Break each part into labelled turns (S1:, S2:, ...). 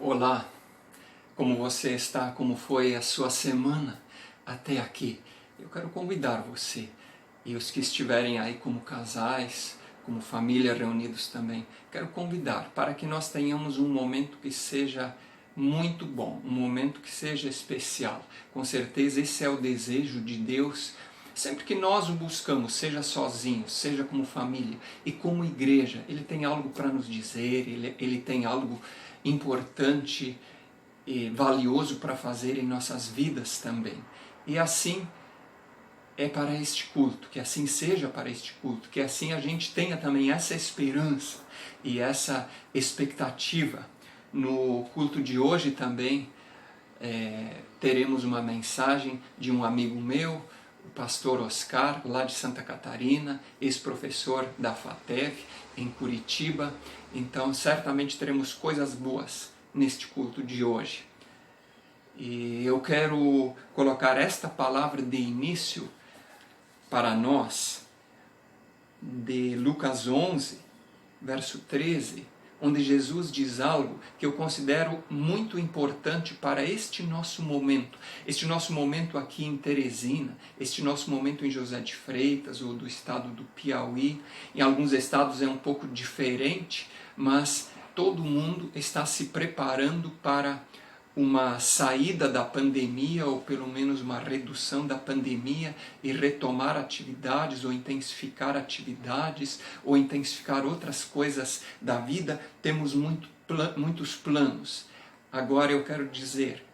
S1: Olá, como você está? Como foi a sua semana até aqui? Eu quero convidar você e os que estiverem aí como casais, como família reunidos também, quero convidar para que nós tenhamos um momento que seja muito bom, um momento que seja especial. Com certeza esse é o desejo de Deus. Sempre que nós o buscamos, seja sozinhos, seja como família e como igreja, Ele tem algo para nos dizer, Ele tem algo importante e valioso para fazer em nossas vidas também. E assim é para este culto, que assim seja para este culto, que assim a gente tenha também essa esperança e essa expectativa. No culto de hoje também teremos uma mensagem de um amigo meu, o pastor Oscar, lá de Santa Catarina, ex-professor da FATEV, em Curitiba. Então, certamente teremos coisas boas neste culto de hoje. E eu quero colocar esta palavra de início para nós, de Lucas 11, verso 13, onde Jesus diz algo que eu considero muito importante para este nosso momento aqui em Teresina, este nosso momento em José de Freitas, ou do estado do Piauí. Em alguns estados é um pouco diferente, mas todo mundo está se preparando para uma saída da pandemia, ou pelo menos uma redução da pandemia, e retomar atividades, ou intensificar atividades, ou intensificar outras coisas da vida. Temos muitos planos. Agora eu quero dizer,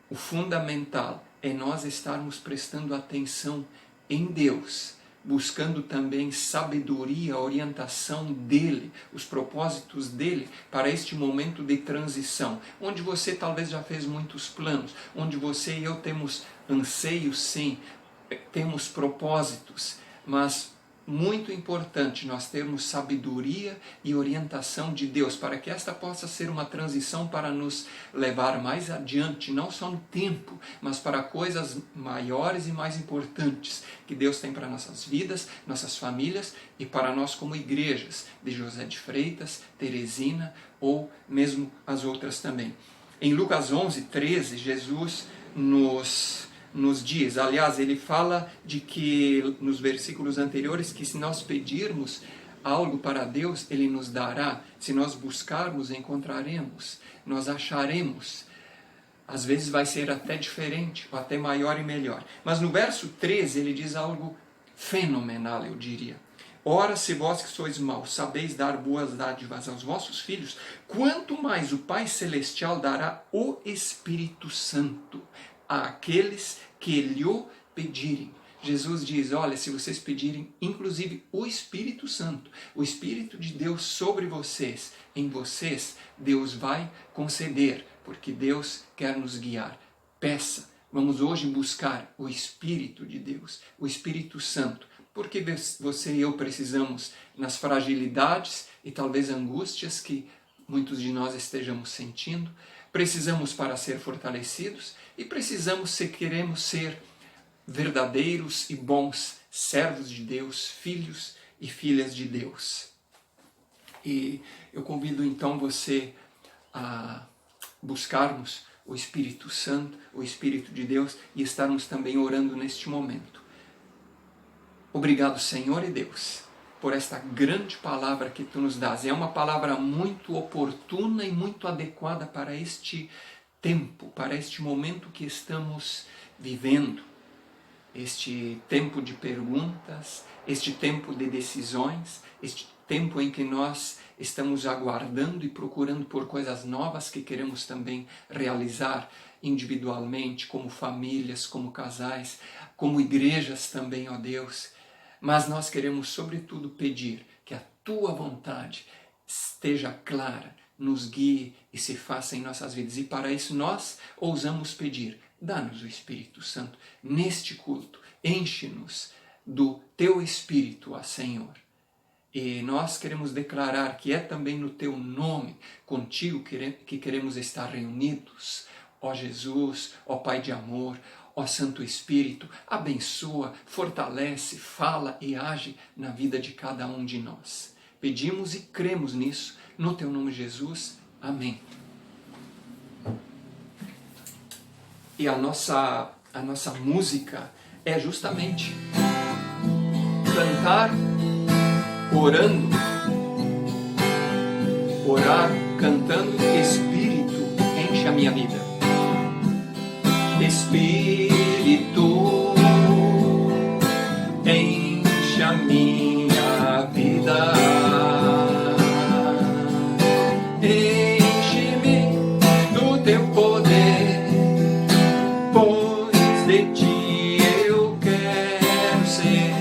S1: o fundamental é nós estarmos prestando atenção em Deus, buscando também sabedoria, orientação dele, os propósitos dele para este momento de transição, onde você talvez já fez muitos planos, onde você e eu temos anseios, sim, temos propósitos, mas muito importante nós termos sabedoria e orientação de Deus, para que esta possa ser uma transição para nos levar mais adiante, não só no tempo, mas para coisas maiores e mais importantes que Deus tem para nossas vidas, nossas famílias e para nós como igrejas de José de Freitas, Teresina ou mesmo as outras também. Em Lucas 11, 13, Jesus nos diz, aliás, ele fala de que, nos versículos anteriores, que se nós pedirmos algo para Deus, Ele nos dará. Se nós buscarmos, encontraremos, nós acharemos. Às vezes vai ser até diferente, ou até maior e melhor. Mas no verso 13 ele diz algo fenomenal, eu diria. Ora, se vós que sois maus sabeis dar boas dádivas aos vossos filhos, quanto mais o Pai Celestial dará o Espírito Santo àqueles que lhe o pedirem. Jesus diz, olha, se vocês pedirem, inclusive o Espírito Santo, o Espírito de Deus sobre vocês, em vocês, Deus vai conceder, porque Deus quer nos guiar. Peça, vamos hoje buscar o Espírito de Deus, o Espírito Santo, porque você e eu precisamos, nas fragilidades e talvez angústias que muitos de nós estejamos sentindo, precisamos para ser fortalecidos e precisamos, se queremos ser verdadeiros e bons servos de Deus, filhos e filhas de Deus. E eu convido então você a buscarmos o Espírito Santo, o Espírito de Deus, e estarmos também orando neste momento. Obrigado, Senhor e Deus, por esta grande palavra que Tu nos dás. É uma palavra muito oportuna e muito adequada para este tempo, para este momento que estamos vivendo. Este tempo de perguntas, este tempo de decisões, este tempo em que nós estamos aguardando e procurando por coisas novas que queremos também realizar individualmente, como famílias, como casais, como igrejas também, ó Deus. Mas nós queremos, sobretudo, pedir que a Tua vontade esteja clara, nos guie e se faça em nossas vidas. E para isso nós ousamos pedir, dá-nos o Espírito Santo neste culto, enche-nos do Teu Espírito, ó Senhor. E nós queremos declarar que é também no Teu nome, contigo, que queremos estar reunidos. Ó Jesus, ó Pai de amor, ó Santo Espírito, abençoa, fortalece, fala e age na vida de cada um de nós. Pedimos e cremos nisso, no Teu nome, Jesus. Amém. E a nossa música é justamente cantar orando, orar cantando, Espírito enche a minha vida. Espírito enche a minha vida. Enche-me do teu poder, pois de ti eu quero ser.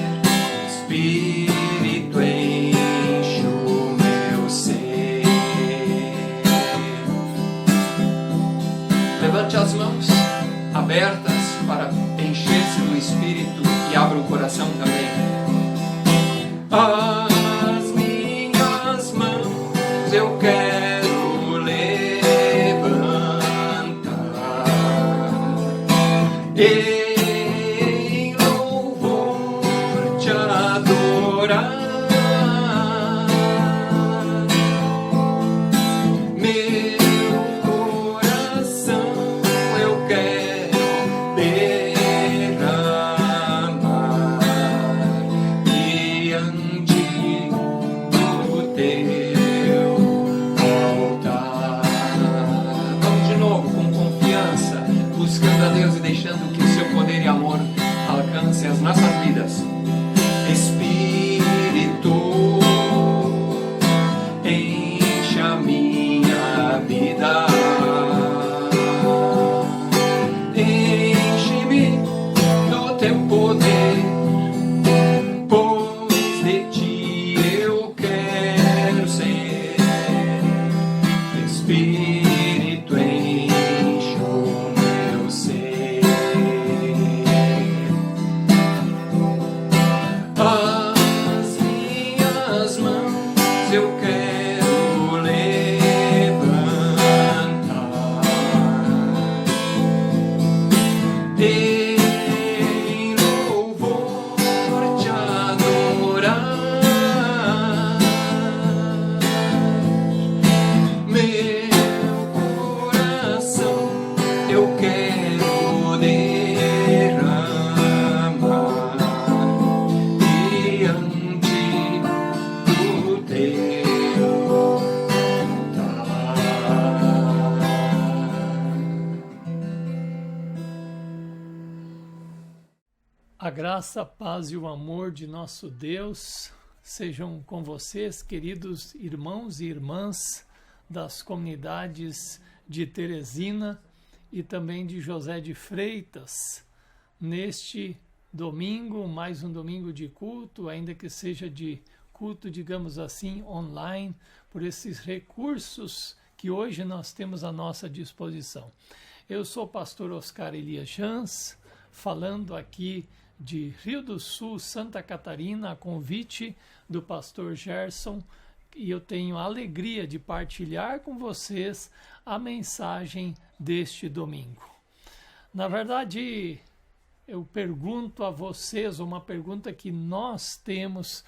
S1: Espírito enche o meu ser. Levante as mãos abertas para encher-se do Espírito e abra o coração também. As minhas mãos eu quero levantar, em louvor te adorar. Deixando que o seu poder e amor alcancem as nossas vidas. Espírito enche a minha vida. Enche-me do teu poder, pois de ti eu quero ser. Espírito enche o meu ser. As minhas mãos eu quero levantar, em louvor te adorar. Meu coração eu quero derramar diante do teu altar.
S2: A graça, a paz e o amor de nosso Deus sejam com vocês, queridos irmãos e irmãs das comunidades de Teresina e também de José de Freitas, neste domingo, mais um domingo de culto, ainda que seja de culto, digamos assim, online, por esses recursos que hoje nós temos à nossa disposição. Eu sou o pastor Oscar Elias Jans, falando aqui de Rio do Sul, Santa Catarina, a convite do pastor Gerson, e eu tenho a alegria de partilhar com vocês a mensagem deste domingo. Na verdade, eu pergunto a vocês uma pergunta que nós temos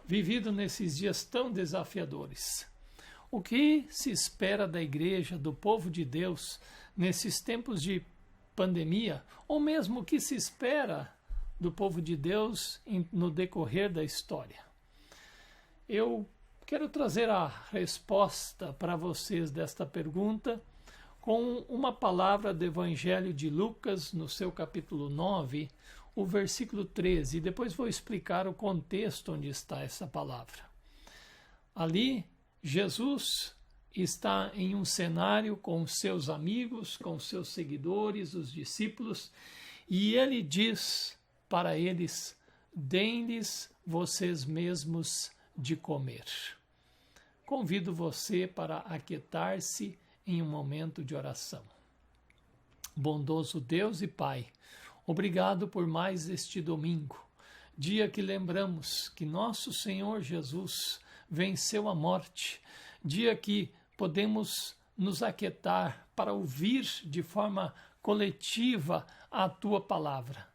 S2: vivido nesses dias tão desafiadores. O que se espera da igreja, do povo de Deus, nesses tempos de pandemia, ou mesmo o que se espera do povo de Deus no decorrer da história? Eu quero trazer a resposta para vocês desta pergunta com uma palavra do Evangelho de Lucas, no seu capítulo 9, o versículo 13. E depois vou explicar o contexto onde está essa palavra. Ali, Jesus está em um cenário com seus amigos, com seus seguidores, os discípulos, e ele diz para eles: deem-lhes vocês mesmos de comer. Convido você para aquietar-se em um momento de oração. Bondoso Deus e Pai, obrigado por mais este domingo, dia que lembramos que nosso Senhor Jesus venceu a morte, dia que podemos nos aquietar para ouvir de forma coletiva a Tua palavra.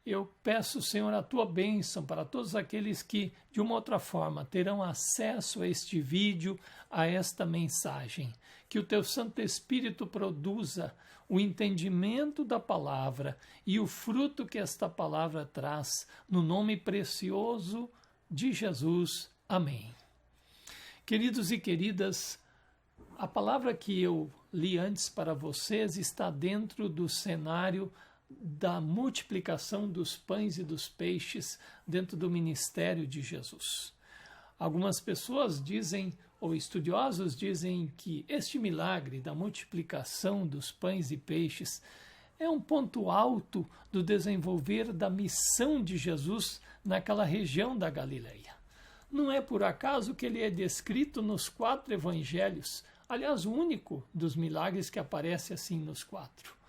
S2: Eu peço, Senhor, a tua bênção para todos aqueles que, de uma outra forma, terão acesso a este vídeo, a esta mensagem. Que o teu Santo Espírito produza o entendimento da palavra e o fruto que esta palavra traz, no nome precioso de Jesus. Amém. Queridos e queridas, a palavra que eu li antes para vocês está dentro do cenário da multiplicação dos pães e dos peixes dentro do ministério de Jesus. Algumas pessoas dizem, ou estudiosos dizem, que este milagre da multiplicação dos pães e peixes é um ponto alto do desenvolver da missão de Jesus naquela região da Galileia. Não é por acaso que ele é descrito nos 4 evangelhos, aliás, o único dos milagres que aparece assim nos 4.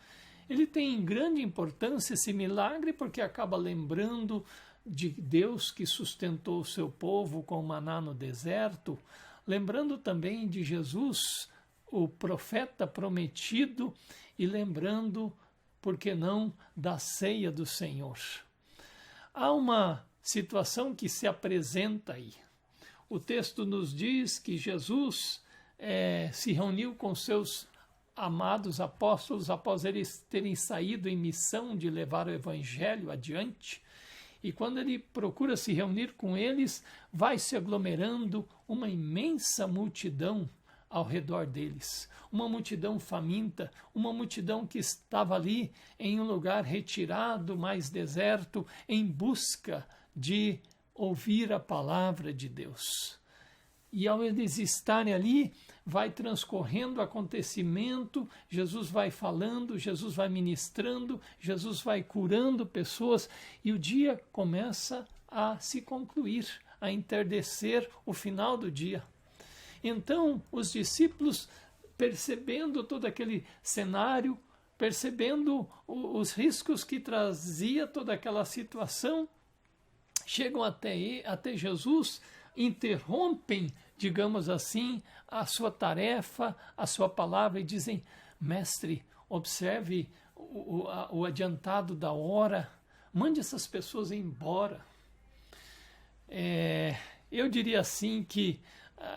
S2: Ele tem grande importância esse milagre porque acaba lembrando de Deus que sustentou o seu povo com maná no deserto, lembrando também de Jesus, o profeta prometido, e lembrando, por que não, da ceia do Senhor. Há uma situação que se apresenta aí. O texto nos diz que Jesus se reuniu com seus amados apóstolos após eles terem saído em missão de levar o evangelho adiante, e quando ele procura se reunir com eles, vai se aglomerando uma imensa multidão ao redor deles, uma multidão faminta, uma multidão que estava ali em um lugar retirado, mais deserto, em busca de ouvir a palavra de Deus. E ao eles estarem ali, vai transcorrendo o acontecimento, Jesus vai falando, Jesus vai ministrando, Jesus vai curando pessoas, e o dia começa a se concluir, a entardecer o final do dia. Então, os discípulos, percebendo todo aquele cenário, percebendo os riscos que trazia toda aquela situação, chegam até Jesus, interrompem, digamos assim, a sua tarefa, a sua palavra, e dizem: mestre, observe o adiantado da hora, mande essas pessoas embora. Eu diria assim que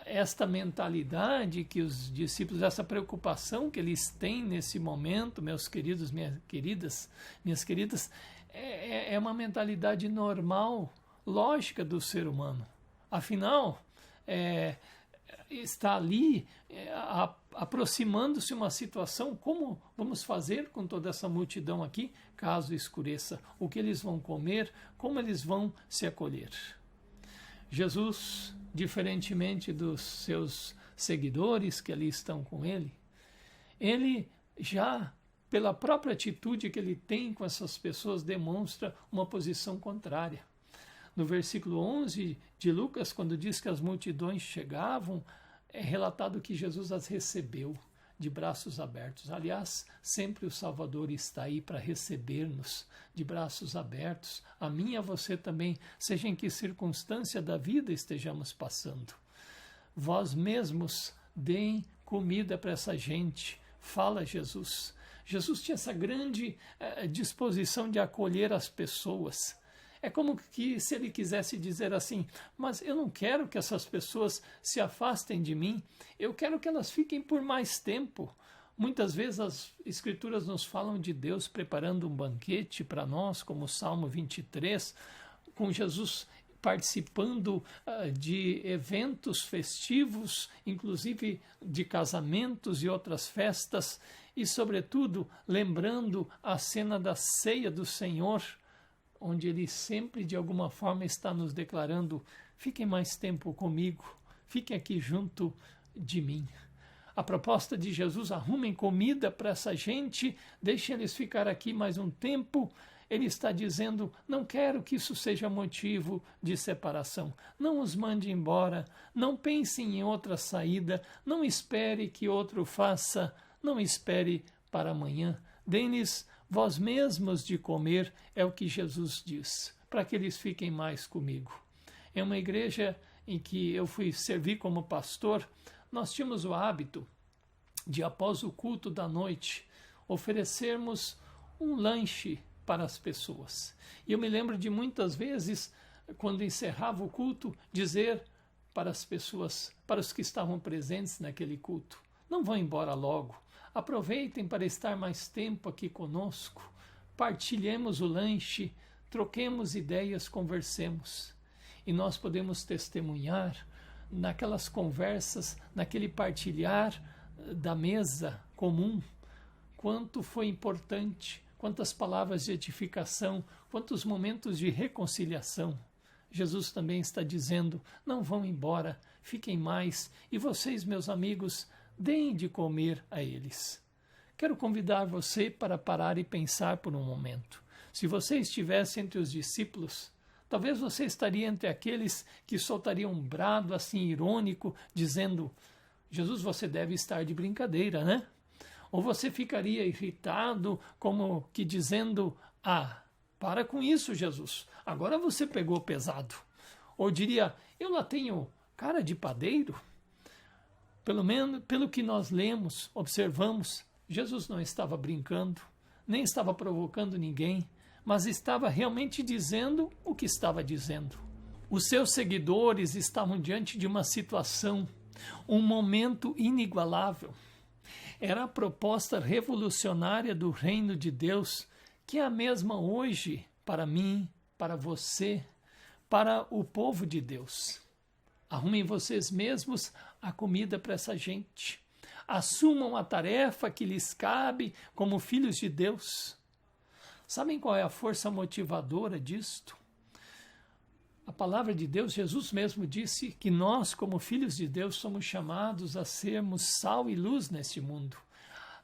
S2: esta mentalidade que os discípulos, essa preocupação que eles têm nesse momento, meus queridos, minhas queridas, é uma mentalidade normal, lógica do ser humano. Afinal, está ali aproximando-se uma situação. Como vamos fazer com toda essa multidão aqui, caso escureça? O que eles vão comer? Como eles vão se acolher? Jesus, diferentemente dos seus seguidores que ali estão com ele já, pela própria atitude que ele tem com essas pessoas, demonstra uma posição contrária. No versículo 11 de Lucas, quando diz que as multidões chegavam, é relatado que Jesus as recebeu de braços abertos. Aliás, sempre o Salvador está aí para receber-nos de braços abertos. A mim e a você também, seja em que circunstância da vida estejamos passando. Vós mesmos deem comida para essa gente, fala Jesus. Jesus tinha essa grande disposição de acolher as pessoas. É como que se ele quisesse dizer assim: mas eu não quero que essas pessoas se afastem de mim, eu quero que elas fiquem por mais tempo. Muitas vezes as Escrituras nos falam de Deus preparando um banquete para nós, como o Salmo 23, com Jesus participando de eventos festivos, inclusive de casamentos e outras festas, e sobretudo lembrando a cena da ceia do Senhor, onde ele sempre de alguma forma está nos declarando: fiquem mais tempo comigo, fiquem aqui junto de mim. A proposta de Jesus: arrumem comida para essa gente, deixem eles ficar aqui mais um tempo. Ele está dizendo: não quero que isso seja motivo de separação. Não os mande embora, não pensem em outra saída, não espere que outro faça, não espere para amanhã. Deem-lhes vós mesmos de comer, é o que Jesus diz, para que eles fiquem mais comigo. Em uma igreja em que eu fui servir como pastor, nós tínhamos o hábito de, após o culto da noite, oferecermos um lanche para as pessoas. E eu me lembro de muitas vezes, quando encerrava o culto, dizer para as pessoas, para os que estavam presentes naquele culto: não vão embora logo, aproveitem para estar mais tempo aqui conosco, partilhemos o lanche, troquemos ideias, conversemos. E nós podemos testemunhar naquelas conversas, naquele partilhar da mesa comum, quanto foi importante, quantas palavras de edificação, quantos momentos de reconciliação. Jesus também está dizendo: não vão embora, fiquem mais, e vocês, meus amigos, deem de comer a eles. Quero convidar você para parar e pensar por um momento. Se você estivesse entre os discípulos, talvez você estaria entre aqueles que soltariam um brado assim irônico, dizendo: Jesus, você deve estar de brincadeira, né? Ou você ficaria irritado, como que dizendo: ah, para com isso, Jesus, agora você pegou pesado. Ou diria: eu lá tenho cara de padeiro. Pelo menos, pelo que nós lemos, observamos, Jesus não estava brincando, nem estava provocando ninguém, mas estava realmente dizendo o que estava dizendo. Os seus seguidores estavam diante de uma situação, um momento inigualável. Era a proposta revolucionária do reino de Deus, que é a mesma hoje para mim, para você, para o povo de Deus. Arrumem vocês mesmos a comida para essa gente. Assumam a tarefa que lhes cabe como filhos de Deus. Sabem qual é a força motivadora disto? A palavra de Deus, Jesus mesmo disse que nós, como filhos de Deus, somos chamados a sermos sal e luz neste mundo.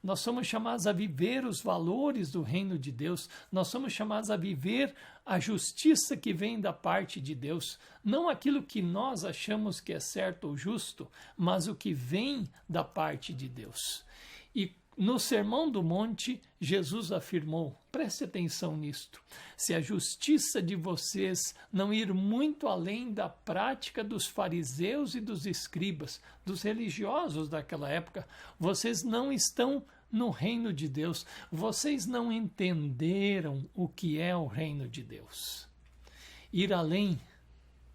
S2: Nós somos chamados a viver os valores do reino de Deus. Nós somos chamados a viver a justiça que vem da parte de Deus. Não aquilo que nós achamos que é certo ou justo, mas o que vem da parte de Deus. E no Sermão do Monte, Jesus afirmou, preste atenção nisto: se a justiça de vocês não ir muito além da prática dos fariseus e dos escribas, dos religiosos daquela época, vocês não estão no reino de Deus, vocês não entenderam o que é o reino de Deus. Ir além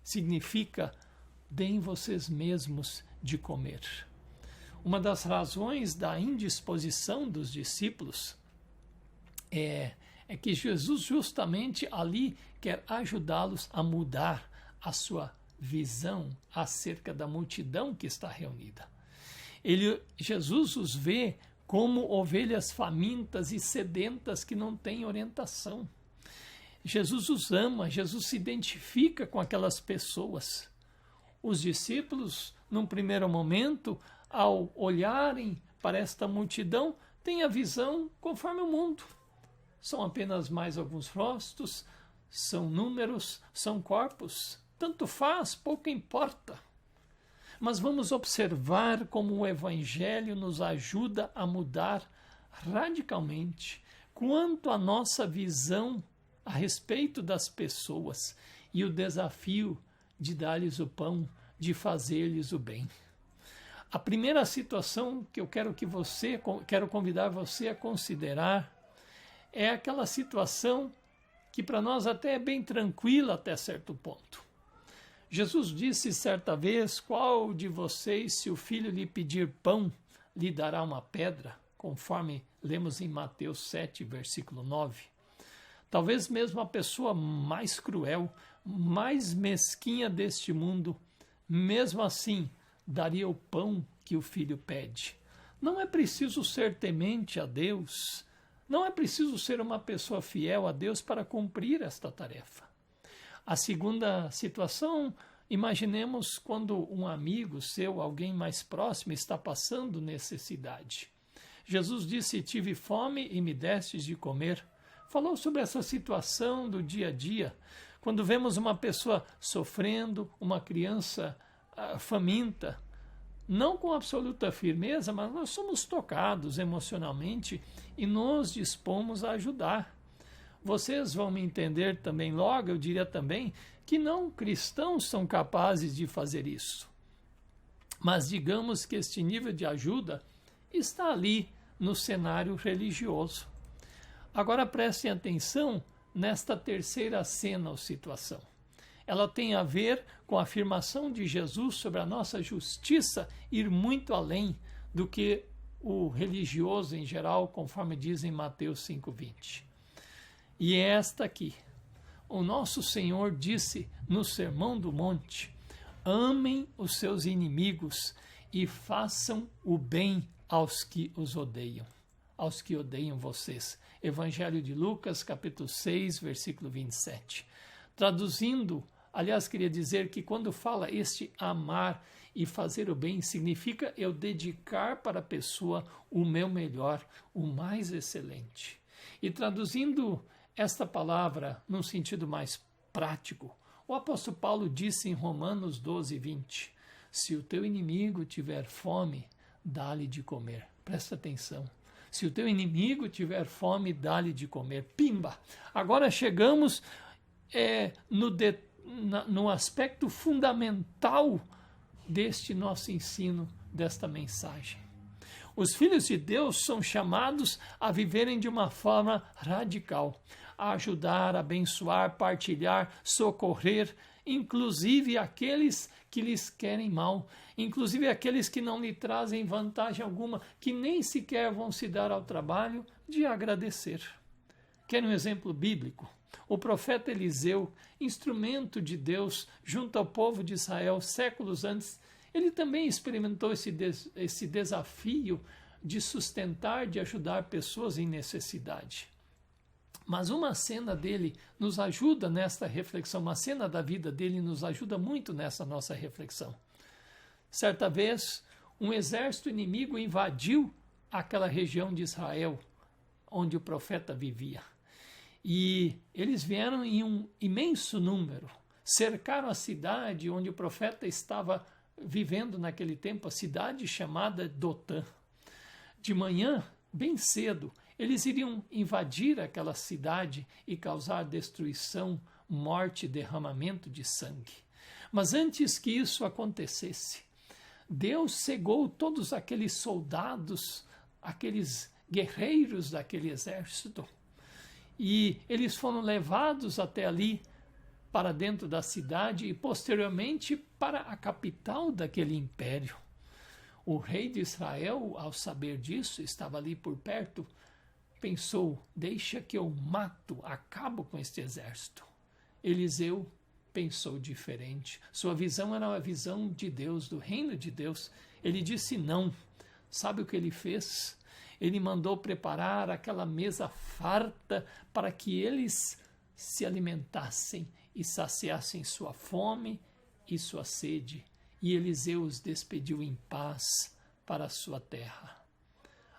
S2: significa: deem vocês mesmos de comer. Uma das razões da indisposição dos discípulos é que Jesus Jesus ali quer ajudá-los a mudar a sua visão acerca da multidão que está reunida. Jesus os vê como ovelhas famintas e sedentas que não têm orientação. Jesus os ama, Jesus se identifica com aquelas pessoas. Os discípulos, num primeiro momento, ao olharem para esta multidão, têm a visão conforme o mundo. São apenas mais alguns rostos, são números, são corpos. Tanto faz, pouco importa. Mas vamos observar como o Evangelho nos ajuda a mudar radicalmente quanto à nossa visão a respeito das pessoas e o desafio de dar-lhes o pão, de fazer-lhes o bem. A primeira situação que eu quero convidar você a considerar é aquela situação que para nós até é bem tranquila até certo ponto. Jesus disse certa vez: qual de vocês, se o filho lhe pedir pão, lhe dará uma pedra? Conforme lemos em Mateus 7, versículo 9. Talvez mesmo a pessoa mais cruel, mais mesquinha deste mundo, mesmo assim, daria o pão que o filho pede. Não é preciso ser temente a Deus, não é preciso ser uma pessoa fiel a Deus para cumprir esta tarefa. A segunda situação, imaginemos quando um amigo seu, alguém mais próximo, está passando necessidade. Jesus disse: tive fome e me destes de comer. Falou sobre essa situação do dia a dia, quando vemos uma pessoa sofrendo, uma criança faminta, não com absoluta firmeza, mas nós somos tocados emocionalmente e nos dispomos a ajudar. Vocês vão me entender também logo, eu diria também, que não cristãos são capazes de fazer isso. Mas digamos que este nível de ajuda está ali no cenário religioso. Agora prestem atenção nesta terceira cena ou situação. Ela tem a ver com a afirmação de Jesus sobre a nossa justiça ir muito além do que o religioso em geral, conforme diz em Mateus 5,20. E é esta aqui. O nosso Senhor disse no Sermão do Monte: amem os seus inimigos e façam o bem aos que os odeiam, aos que odeiam vocês. Evangelho de Lucas, capítulo 6, versículo 27. Traduzindo, aliás, queria dizer que quando fala este amar e fazer o bem, significa eu dedicar para a pessoa o meu melhor, o mais excelente. E traduzindo esta palavra num sentido mais prático, o apóstolo Paulo disse em Romanos 12:20, se o teu inimigo tiver fome, dá-lhe de comer. Presta atenção. Se o teu inimigo tiver fome, dá-lhe de comer. Pimba! Agora chegamos no aspecto fundamental deste nosso ensino, desta mensagem. Os filhos de Deus são chamados a viverem de uma forma radical, a ajudar, abençoar, partilhar, socorrer, inclusive aqueles que lhes querem mal, inclusive aqueles que não lhe trazem vantagem alguma, que nem sequer vão se dar ao trabalho de agradecer. Quer um exemplo bíblico? O profeta Eliseu, instrumento de Deus junto ao povo de Israel séculos antes, ele também experimentou esse desafio de sustentar, de ajudar pessoas em necessidade. Mas uma cena dele nos ajuda nesta reflexão, uma cena da vida dele nos ajuda muito nessa nossa reflexão. Certa vez, um exército inimigo invadiu aquela região de Israel, onde o profeta vivia. E eles vieram em um imenso número, cercaram a cidade onde o profeta estava vivendo naquele tempo, a cidade chamada Dotã. De manhã, bem cedo, eles iriam invadir aquela cidade e causar destruição, morte e derramamento de sangue. Mas antes que isso acontecesse, Deus cegou todos aqueles soldados, aqueles guerreiros daquele exército, e eles foram levados até ali, para dentro da cidade e posteriormente para a capital daquele império. O rei de Israel, ao saber disso, estava ali por perto, pensou, deixa que eu acabo com este exército. Eliseu pensou diferente. Sua visão era a visão de Deus, do reino de Deus. Ele disse não. Sabe o que ele fez? Ele mandou preparar aquela mesa farta para que eles se alimentassem e saciassem sua fome e sua sede. E Eliseu os despediu em paz para a sua terra.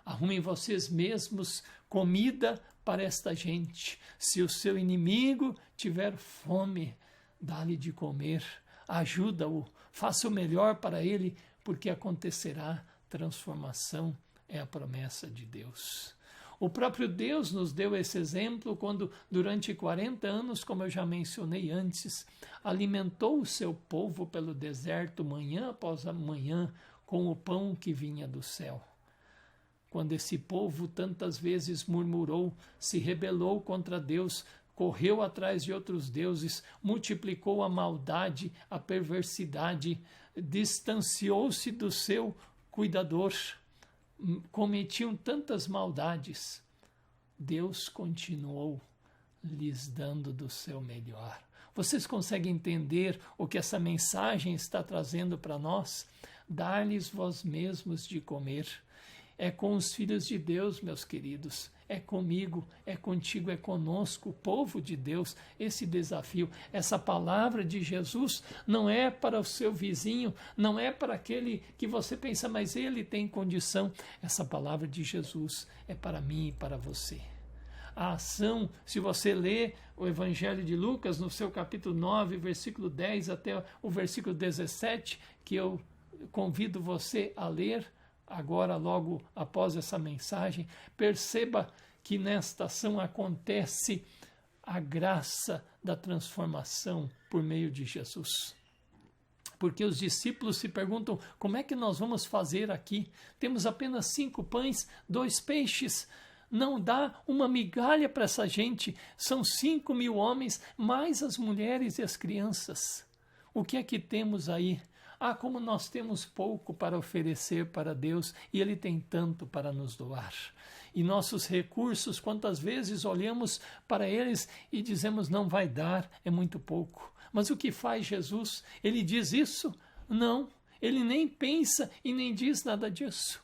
S2: Arrumem vocês mesmos comida para esta gente. Se o seu inimigo tiver fome, dá-lhe de comer, ajuda-o, faça o melhor para ele, porque acontecerá transformação, é a promessa de Deus. O próprio Deus nos deu esse exemplo quando, durante 40 anos, como eu já mencionei antes, alimentou o seu povo pelo deserto manhã após manhã com o pão que vinha do céu. Quando esse povo tantas vezes murmurou, se rebelou contra Deus, correu atrás de outros deuses, multiplicou a maldade, a perversidade, distanciou-se do seu cuidador, cometiam tantas maldades, Deus continuou lhes dando do seu melhor. Vocês conseguem entender o que essa mensagem está trazendo para nós? Dar-lhes vós mesmos de comer. É com os filhos de Deus, meus queridos. É comigo, é contigo, é conosco, o povo de Deus, esse desafio. Essa palavra de Jesus não é para o seu vizinho, não é para aquele que você pensa, mas ele tem condição. Essa palavra de Jesus é para mim e para você. A ação, se você ler o Evangelho de Lucas, no seu capítulo 9, versículo 10 até o versículo 17, que eu convido você a ler, agora, logo após essa mensagem, perceba que nesta ação acontece a graça da transformação por meio de Jesus. Porque os discípulos se perguntam, como é que nós vamos fazer aqui? Temos apenas 5 pães, 2 peixes, não dá uma migalha para essa gente. São 5.000 homens, mais as mulheres e as crianças. O que é que temos aí? Ah, como nós temos pouco para oferecer para Deus e Ele tem tanto para nos doar. E nossos recursos, quantas vezes olhamos para eles e dizemos, não vai dar, é muito pouco. Mas o que faz Jesus? Ele diz isso? Não, ele nem pensa e nem diz nada disso.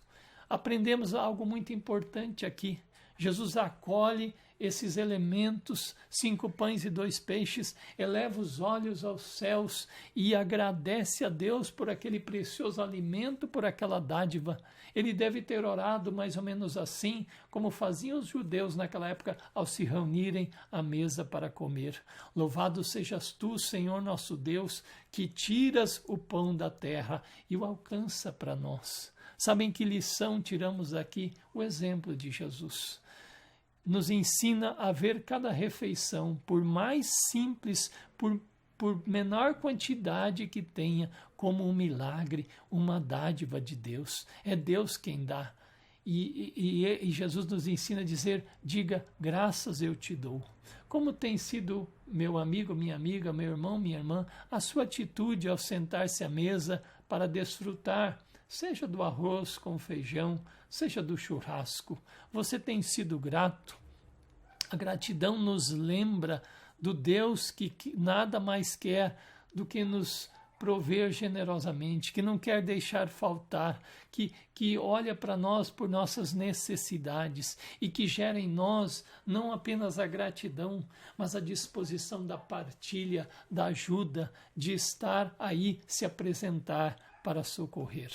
S2: Aprendemos algo muito importante aqui. Jesus acolhe esses elementos, 5 pães e 2 peixes, eleva os olhos aos céus e agradece a Deus por aquele precioso alimento, por aquela dádiva. Ele deve ter orado mais ou menos assim, como faziam os judeus naquela época ao se reunirem à mesa para comer. Louvado sejas tu, Senhor nosso Deus, que tiras o pão da terra e o alcança para nós. Sabem que lição tiramos aqui? O exemplo de Jesus. Nos ensina a ver cada refeição, por mais simples, por menor quantidade que tenha, como um milagre, uma dádiva de Deus. É Deus quem dá. E Jesus nos ensina a dizer, diga, graças eu te dou. Como tem sido, meu amigo, minha amiga, meu irmão, minha irmã, a sua atitude ao sentar-se à mesa para desfrutar, seja do arroz com feijão, seja do churrasco, você tem sido grato? A gratidão nos lembra do Deus que nada mais quer do que nos prover generosamente, que não quer deixar faltar, que olha para nós por nossas necessidades e que gera em nós não apenas a gratidão, mas a disposição da partilha, da ajuda, de estar aí, se apresentar para socorrer.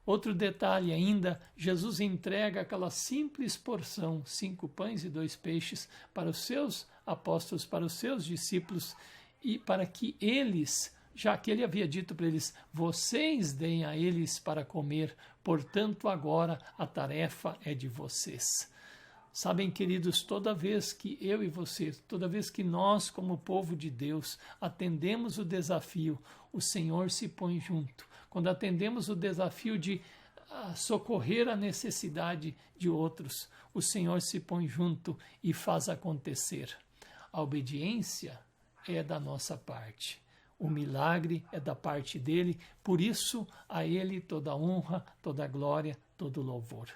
S2: Outro detalhe ainda, Jesus entrega aquela simples porção, 5 pães e 2 peixes, para os seus apóstolos, para os seus discípulos, e para que eles, já que ele havia dito para eles, vocês deem a eles para comer, portanto agora a tarefa é de vocês. Sabem, queridos, toda vez que eu e você, toda vez que nós, como povo de Deus, atendemos o desafio, o Senhor se põe junto. Quando atendemos o desafio de socorrer a necessidade de outros, o Senhor se põe junto e faz acontecer. A obediência é da nossa parte. O milagre é da parte dele, por isso a ele toda a honra, toda a glória, todo o louvor.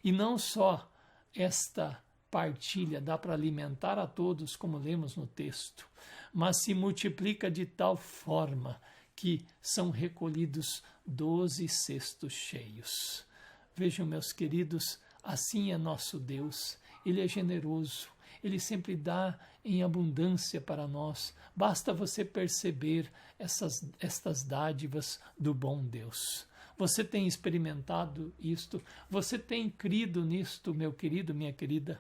S2: E não só esta partilha dá para alimentar a todos, como lemos no texto, mas se multiplica de tal forma que são recolhidos 12 cestos cheios. Vejam, meus queridos, assim é nosso Deus. Ele é generoso, Ele sempre dá em abundância para nós. Basta você perceber estas dádivas do bom Deus. Você tem experimentado isto? Você tem crido nisto, meu querido, minha querida?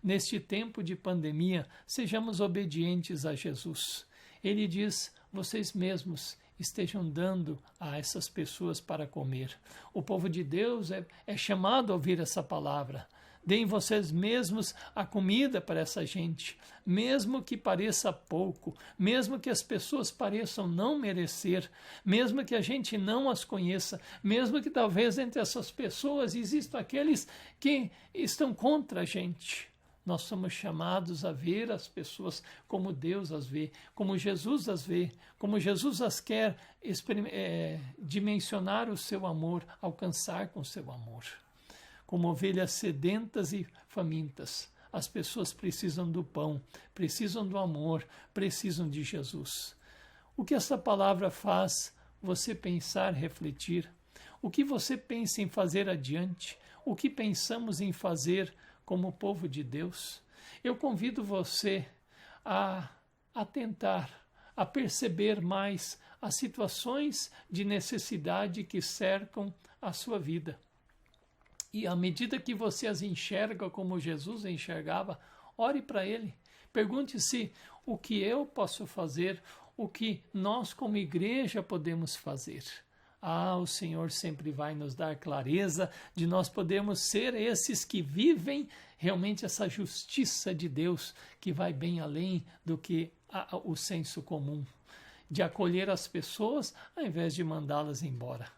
S2: Neste tempo de pandemia, sejamos obedientes a Jesus. Ele diz, vocês mesmos estejam dando a essas pessoas para comer. O povo de Deus é chamado a ouvir essa palavra. Deem vocês mesmos a comida para essa gente, mesmo que pareça pouco, mesmo que as pessoas pareçam não merecer, mesmo que a gente não as conheça, mesmo que talvez entre essas pessoas existam aqueles que estão contra a gente. Nós somos chamados a ver as pessoas como Deus as vê, como Jesus as vê, como Jesus as quer dimensionar o seu amor, alcançar com o seu amor. Como ovelhas sedentas e famintas, as pessoas precisam do pão, precisam do amor, precisam de Jesus. O que essa palavra faz você pensar, refletir? O que você pensa em fazer adiante? O que pensamos em fazer como povo de Deus? Eu convido você a tentar, a perceber mais as situações de necessidade que cercam a sua vida. E à medida que você as enxerga como Jesus enxergava, ore para Ele. Pergunte-se o que eu posso fazer, o que nós como igreja podemos fazer. O Senhor sempre vai nos dar clareza de nós podermos ser esses que vivem realmente essa justiça de Deus, que vai bem além do que o senso comum, de acolher as pessoas ao invés de mandá-las embora.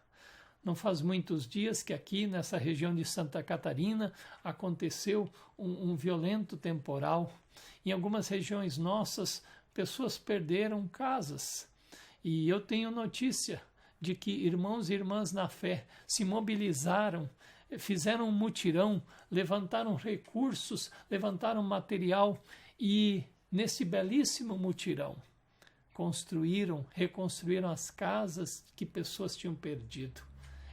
S2: Não faz muitos dias que aqui nessa região de Santa Catarina aconteceu um violento temporal. Em algumas regiões nossas, pessoas perderam casas. E eu tenho notícia de que irmãos e irmãs na fé se mobilizaram, fizeram um mutirão, levantaram recursos, levantaram material e, nesse belíssimo mutirão, reconstruíram as casas que pessoas tinham perdido.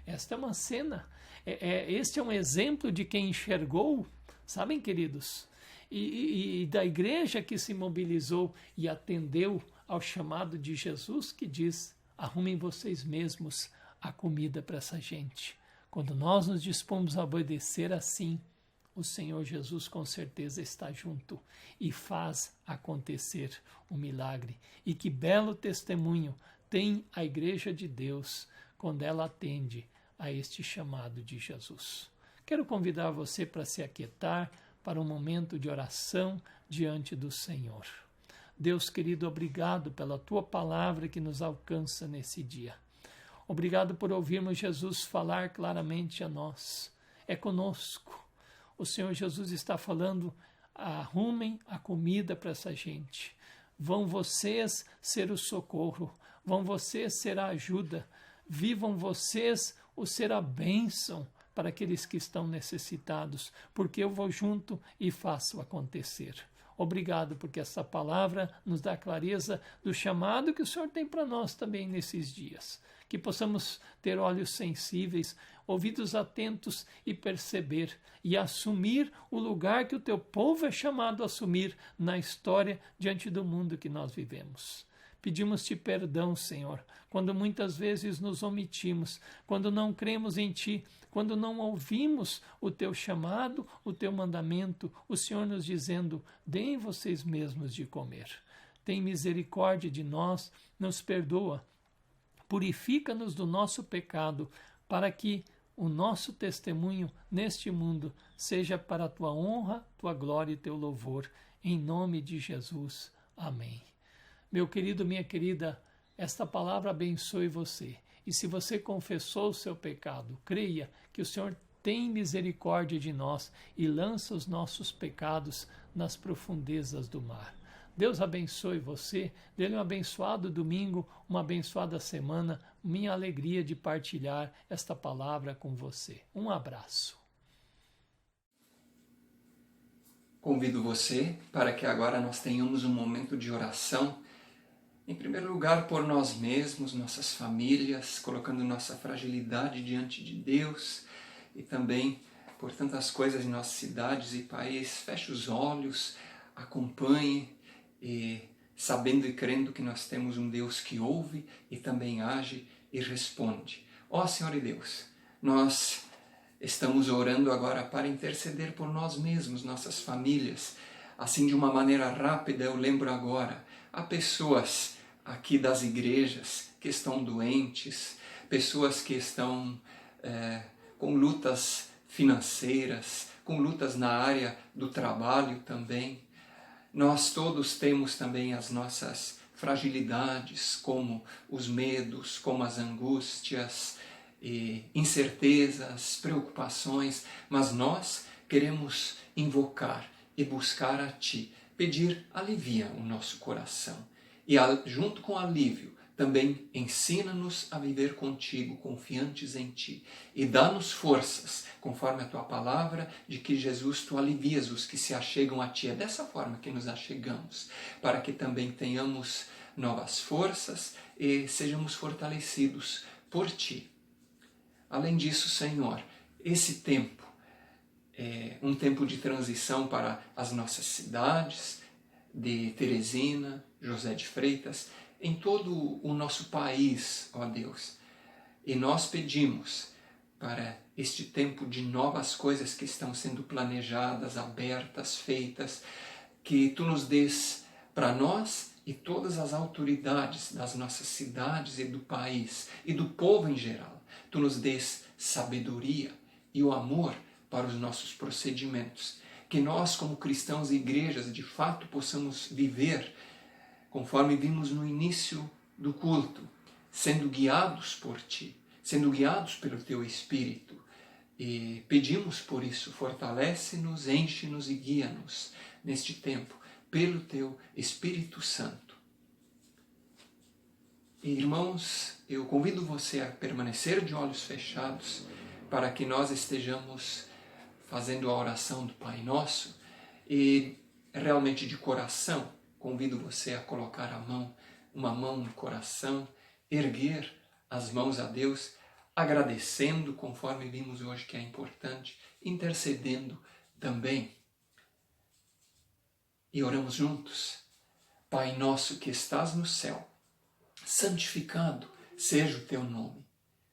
S2: Esta é uma cena, este é um exemplo de quem enxergou, sabem, queridos, e da igreja que se mobilizou e atendeu ao chamado de Jesus, que diz: arrumem vocês mesmos a comida para essa gente. Quando nós nos dispomos a obedecer assim, o Senhor Jesus com certeza está junto e faz acontecer o milagre. E que belo testemunho tem a Igreja de Deus quando ela atende a este chamado de Jesus. Quero convidar você para se aquietar para um momento de oração diante do Senhor. Deus querido, obrigado pela Tua palavra que nos alcança nesse dia. Obrigado por ouvirmos Jesus falar claramente a nós. É conosco. O Senhor Jesus está falando: arrumem a comida para essa gente. Vão vocês ser o socorro. Vão vocês ser a ajuda. Vivam vocês o ser a bênção para aqueles que estão necessitados, porque eu vou junto e faço acontecer. Obrigado, porque essa palavra nos dá clareza do chamado que o Senhor tem para nós também nesses dias. Que possamos ter olhos sensíveis, ouvidos atentos e perceber e assumir o lugar que o teu povo é chamado a assumir na história diante do mundo que nós vivemos. Pedimos-te perdão, Senhor, quando muitas vezes nos omitimos, quando não cremos em Ti, quando não ouvimos o Teu chamado, o Teu mandamento, o Senhor nos dizendo: deem vocês mesmos de comer. Tem misericórdia de nós, nos perdoa, purifica-nos do nosso pecado, para que o nosso testemunho neste mundo seja para a Tua honra, Tua glória e Teu louvor. Em nome de Jesus. Amém. Meu querido, minha querida, esta palavra abençoe você. E se você confessou o seu pecado, creia que o Senhor tem misericórdia de nós e lança os nossos pecados nas profundezas do mar. Deus abençoe você, dê-lhe um abençoado domingo, uma abençoada semana, minha alegria de partilhar esta palavra com você. Um abraço.
S1: Convido você para que agora nós tenhamos um momento de oração. Em primeiro lugar, por nós mesmos, nossas famílias, colocando nossa fragilidade diante de Deus e também por tantas coisas em nossas cidades e país. Feche os olhos, acompanhe e sabendo e crendo que nós temos um Deus que ouve e também age e responde. Ó Senhor e Deus, nós estamos orando agora para interceder por nós mesmos, nossas famílias. Assim, de uma maneira rápida, eu lembro agora, há pessoas aqui das igrejas que estão doentes, pessoas que estão com lutas financeiras, com lutas na área do trabalho também. Nós todos temos também as nossas fragilidades, como os medos, como as angústias, e incertezas, preocupações, mas nós queremos invocar e buscar a Ti, pedir alivia o nosso coração. E junto com alívio, também ensina-nos a viver contigo, confiantes em Ti. E dá-nos forças, conforme a Tua palavra, de que Jesus, Tu alivias os que se achegam a Ti. É dessa forma que nos achegamos, para que também tenhamos novas forças e sejamos fortalecidos por Ti. Além disso, Senhor, esse tempo é um tempo de transição para as nossas cidades, de Teresina, José de Freitas, em todo o nosso país, ó Deus. E nós pedimos para este tempo de novas coisas que estão sendo planejadas, abertas, feitas, que Tu nos dês para nós e todas as autoridades das nossas cidades e do país e do povo em geral. Tu nos dês sabedoria e o amor para os nossos procedimentos. Que nós, como cristãos e igrejas, de fato possamos viver, conforme vimos no início do culto, sendo guiados por Ti, sendo guiados pelo Teu Espírito. E pedimos por isso, fortalece-nos, enche-nos e guia-nos neste tempo, pelo Teu Espírito Santo. E, irmãos, eu convido você a permanecer de olhos fechados para que nós estejamos fazendo a oração do Pai Nosso e realmente de coração convido você a colocar uma mão no coração, erguer as mãos a Deus, agradecendo, conforme vimos hoje que é importante, intercedendo também. E oramos juntos. Pai nosso que estás no céu, santificado seja o teu nome.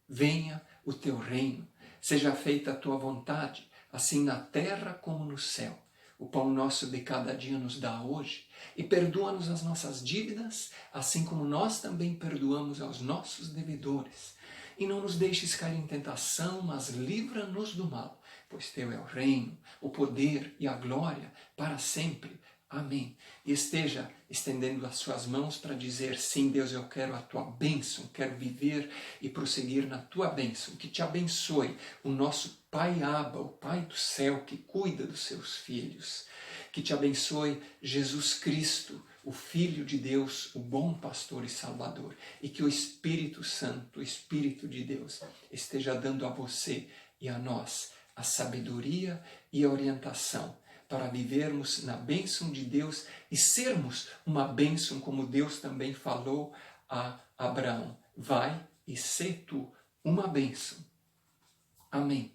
S1: Venha o teu reino, seja feita a tua vontade, assim na terra como no céu. O pão nosso de cada dia nos dá hoje e perdoa-nos as nossas dívidas, assim como nós também perdoamos aos nossos devedores. E não nos deixes cair em tentação, mas livra-nos do mal, pois teu é o reino, o poder e a glória para sempre. Amém. E esteja estendendo as suas mãos para dizer, sim, Deus, eu quero a tua bênção, quero viver e prosseguir na tua bênção. Que te abençoe o nosso Pai Abba, o Pai do céu, que cuida dos seus filhos. Que te abençoe Jesus Cristo, o Filho de Deus, o bom pastor e salvador. E que o Espírito Santo, o Espírito de Deus, esteja dando a você e a nós a sabedoria e a orientação para vivermos na bênção de Deus e sermos uma bênção, como Deus também falou a Abraão. Vai e sê tu uma bênção. Amém.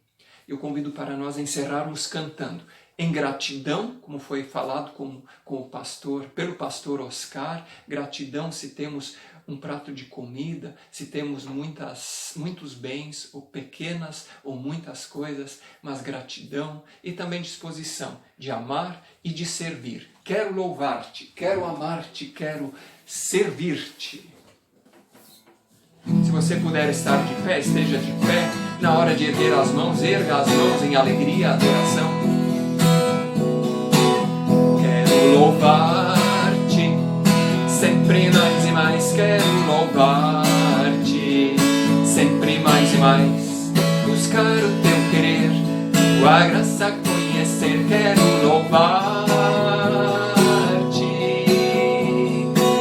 S1: Eu convido para nós encerrarmos cantando em gratidão, como foi falado com o pastor, pelo pastor Oscar, gratidão se temos um prato de comida, se temos muitos bens, ou pequenas ou muitas coisas, mas gratidão e também disposição de amar e de servir. Quero louvar-te, quero amar-te, quero servir-te. Se você puder estar de pé, esteja de pé. Na hora de erguer as mãos, erga as mãos em alegria, adoração. Quero louvar-te, sempre mais e mais quero louvar-te, sempre mais e mais, buscar o teu querer, tua graça conhecer, quero louvar-te.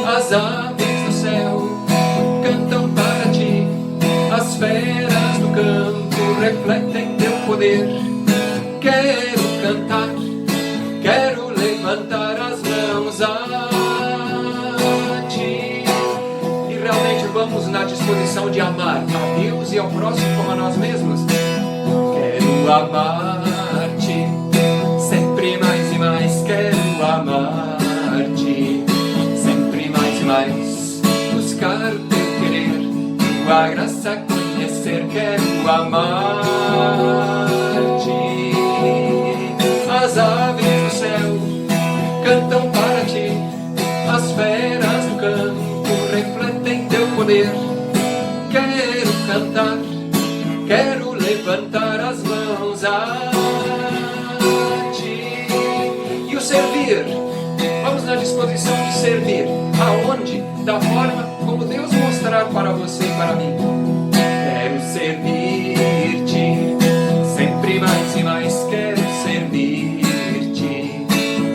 S1: As aves do céu cantam para ti, as feras do campo refletem teu poder. Quero cantar, quero levantar as mãos a ti. E realmente vamos na disposição de amar a Deus e ao próximo como a nós mesmos. Quero amar-te, sempre mais e mais quero amar-te, sempre mais e mais, buscar o teu querer, tua graça conhecer, quero amar-te. As aves do céu cantam para ti, as feras do campo refletem teu poder. Quero cantar, quero levantar as mãos a ti. E o servir, vamos na disposição de servir. Aonde? Da forma como Deus mostrar para você e para mim. Quero servir-te, sempre mais e mais quero servir-te,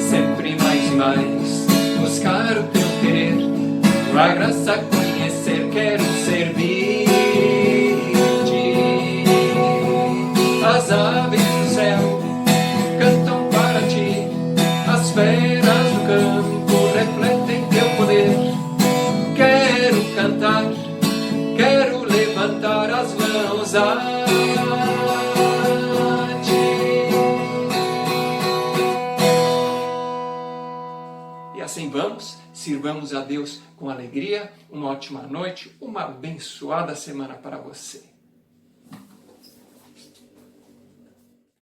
S1: sempre mais e mais, buscar o teu querer, tua graça conhecer, quero servir-te. As aves do céu cantam para ti, as feras do campo refletem teu poder. Quero cantar, quero levantar as mãos a ti. E assim vamos, sirvamos a Deus com alegria. Uma ótima noite, uma abençoada semana para você.